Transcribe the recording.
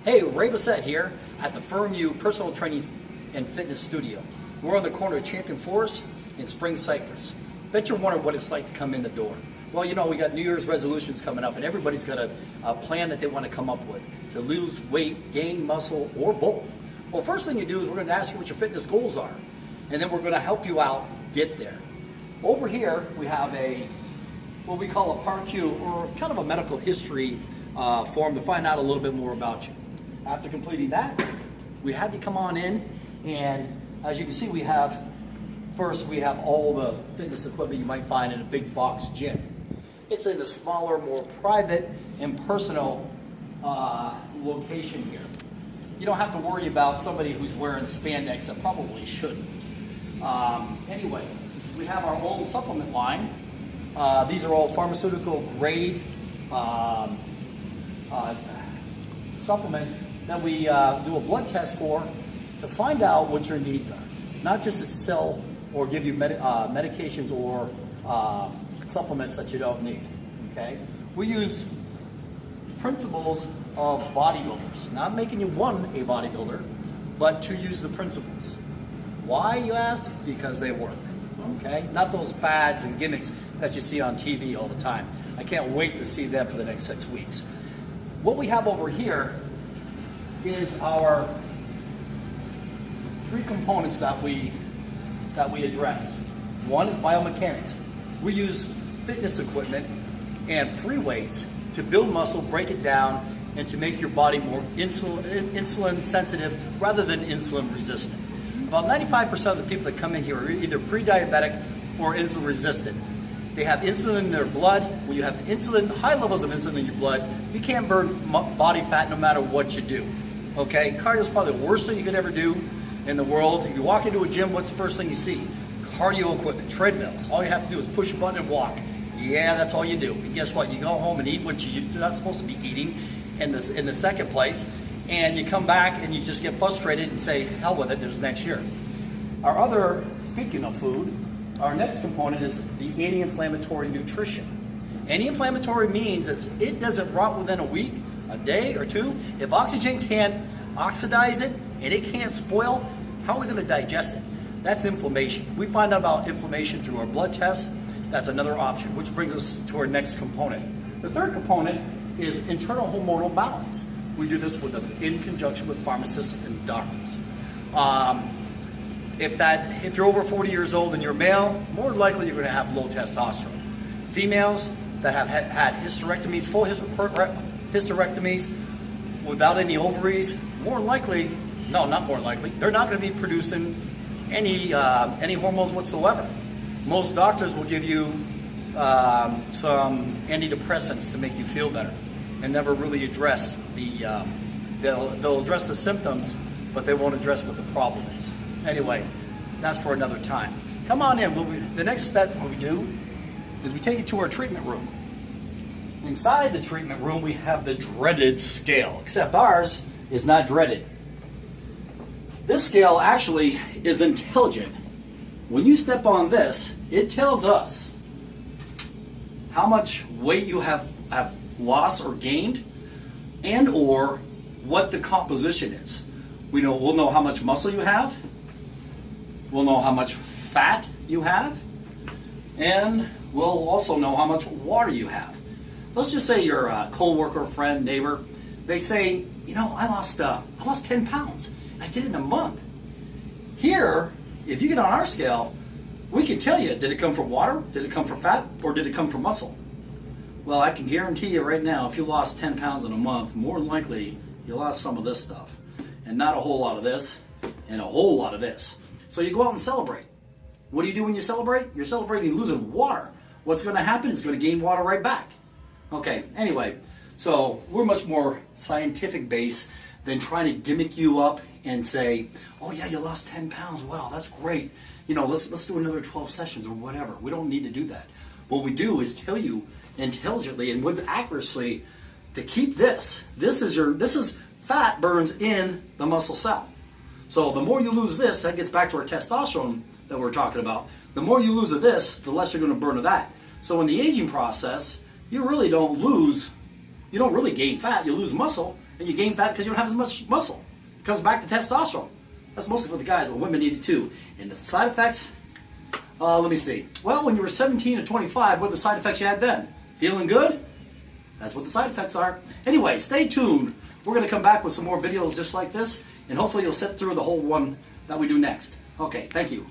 Hey, Ray Bassett here at the Firm U Personal Training and Fitness Studio. We're on the corner of Champion Forest and Spring Cypress. Bet you're wondering what it's like to come in the door. Well, you know, we got New Year's resolutions coming up and everybody's got a plan that they want to come up with to lose weight, gain muscle, or both. Well, first thing you do is we're going to ask you what your fitness goals are, and then we're going to help you out get there. Over here, we have what we call a PAR-Q, or kind of a medical history form to find out a little bit more about you. After completing that, we have you come on in, and as you can see, we have all the fitness equipment you might find in a big box gym. It's in a smaller, more private and personal location here. You don't have to worry about somebody who's wearing spandex that probably shouldn't. Anyway, we have our own supplement line. These are all pharmaceutical grade supplements that we do a blood test for to find out what your needs are. Not just to sell or give you medications or supplements that you don't need. Okay? We use principles of bodybuilders. Not making you a bodybuilder, but to use the principles. Why, you ask? Because they work. Okay? Not those fads and gimmicks that you see on TV all the time. I can't wait to see them for the next 6 weeks. What we have over here is our 3 components that we address. One is biomechanics. We use fitness equipment and free weights to build muscle, break it down, and to make your body more insulin sensitive rather than insulin resistant. About 95% of the people that come in here are either pre-diabetic or insulin resistant. They have insulin in their blood. When you have high levels of insulin in your blood, you can't burn body fat no matter what you do. Okay, cardio is probably the worst thing you could ever do in the world. If you walk into a gym, what's the first thing you see? Cardio equipment, treadmills. All you have to do is push a button and walk. Yeah, that's all you do. And guess what? You go home and eat what you're not supposed to be eating in the second place, and you come back and you just get frustrated and say, hell with it, there's next year. Speaking of food, our next component is the anti-inflammatory nutrition. Anti-inflammatory means if it doesn't rot within a week, a day or two, if oxygen can't oxidize it and it can't spoil, how are we going to digest it? That's inflammation. We find out about inflammation through our blood test. That's another option, which brings us to our next component. The third component is internal hormonal balance. We do this in conjunction with pharmacists and doctors. If you're over 40 years old and you're male, more likely you're going to have low testosterone. Females that have had hysterectomies, full hysterectomies, without any ovaries, not more likely, they're not going to be producing any hormones whatsoever. Most doctors will give you some antidepressants to make you feel better, and never really address they'll address the symptoms, but they won't address what the problem is. Anyway, that's for another time. Come on in. The next step we do is we take you to our treatment room. Inside the treatment room, we have the dreaded scale, except ours is not dreaded. This scale actually is intelligent. When you step on this, it tells us how much weight you have lost or gained, and or what the composition is. We'll know how much muscle you have, we'll know how much fat you have, and we'll also know how much water you have. Let's just say you're a co-worker, friend, neighbor. They say, I lost 10 pounds. I did it in a month. Here, if you get on our scale, we can tell you, did it come from water, did it come from fat, or did it come from muscle? Well, I can guarantee you right now, if you lost 10 pounds in a month, more than likely you lost some of this stuff. And not a whole lot of this, and a whole lot of this. So you go out and celebrate. What do you do when you celebrate? You're celebrating losing water. What's going to happen is going to gain water right back. Okay, anyway, so we're much more scientific based than trying to gimmick you up and say, oh yeah, you lost 10 pounds, wow, that's great. Let's do another 12 sessions or whatever. We don't need to do that. What we do is tell you intelligently and with accuracy to keep this. This is fat burns in the muscle cell. So the more you lose this, that gets back to our testosterone that we're talking about. The more you lose of this, the less you're going to burn of that. So in the aging process, you really don't lose, you don't really gain fat, you lose muscle, and you gain fat because you don't have as much muscle. It comes back to testosterone. That's mostly for the guys, but women need it too. And the side effects, let me see. Well, when you were 17 to 25, what were the side effects you had then? Feeling good? That's what the side effects are. Anyway, stay tuned. We're going to come back with some more videos just like this, and hopefully you'll sit through the whole one that we do next. Okay, thank you.